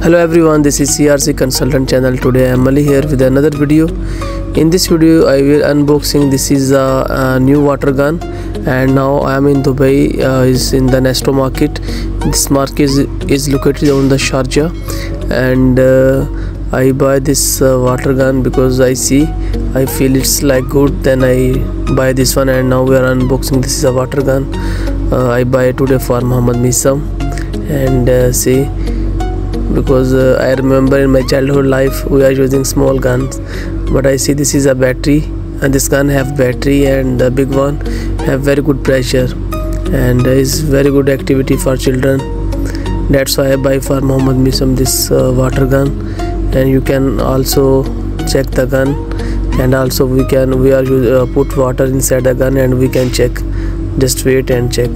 Hello everyone, this is CRC Consultant channel. Today I am Ali here with another video. In this video I will unboxing. This is a new water gun, and now I am in Dubai. Is in the Nesto market. This market is located on the Sharjah, and I buy this water gun because I feel it's like good, then I buy this one, and now we are unboxing. This is a water gun I buy today for Muhammad Misam, and see, because I remember in my childhood life we are using small guns, but I see this is a battery, and this gun have battery, and the big one have very good pressure, and is very good activity for children. That's why I buy for Muhammad Misam this water gun. And you can also check the gun, and also we are put water inside the gun and we can check. Just wait and check.